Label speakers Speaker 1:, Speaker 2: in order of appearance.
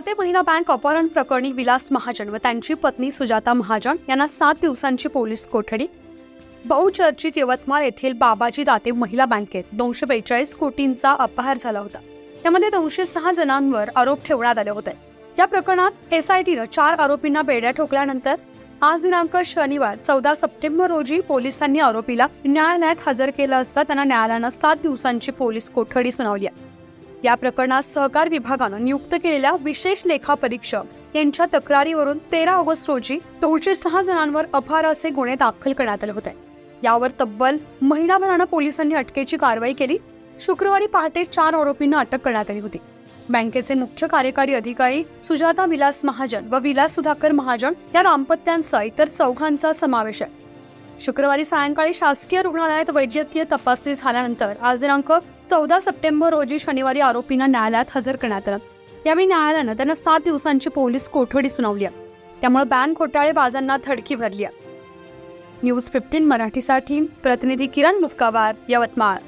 Speaker 1: दाते महिला बँक अपहरण प्रकरणी विलास महाजन व त्यांची पत्नी सुजाता महाजन यांना 7 दिवसांची पोलीस कोठडी। बहुचर्चित यवतमाळ येथील बाबाजी दाते महिला बँकेत 242 कोटींचा अपहार झाला होता। त्यामध्ये 206 जणांवर आरोप ठेवण्यात आले होते। या प्रकरणात एसआयटीने 4 आरोपींना बेड्या ठोकल्यानंतर आज दिनांक शनिवार 14 सप्टेंबर रोजी पोलिसांनी आरोपीला न्यायालयात हजर केलं असता त्यांना न्यायालयाने 7 दिवसांची पोलीस कोठडी सुनावली आहे। या प्रकरणात सहकार विभागानं नियुक्त केलेल्या विशेष लेखापरीक्षक यांच्या तक्रारीवरून 13 ऑगस्ट रोजी 206 जणांवर अपहार असे गुन्हे दाखल करण्यात आले होते। यावर तब्बल महिनाभरानं पोलिसांनी अटकेची कारवाई केली। शुक्रवारी पहाटे 4 आरोपींना अटक करण्यात आली होती। बँकेचे मुख्य कार्यकारी अधिकारी सुजाता विलास महाजन व विलास सुधाकर महाजन या दाम्पत्यांसह इतर 4 समावेश आहे। शुक्रवारी सायंकाळी शासकीय रुग्णालयात वैद्यकीय तपासणी झाल्यानंतर आज दिनांक 14 सप्टेंबर रोजी शनिवारी आरोपींना न्यायालयात हजर करण्यात आलं। यावेळी न्यायालयानं त्यांना 7 दिवसांची पोलीस कोठडी सुनावली आहे। त्यामुळे बँक घोटाळेबाजांना धडकी भरली आहे। न्यूज 15 मराठीसाठी प्रतिनिधी किरण मुक्कावार, यवतमाळ।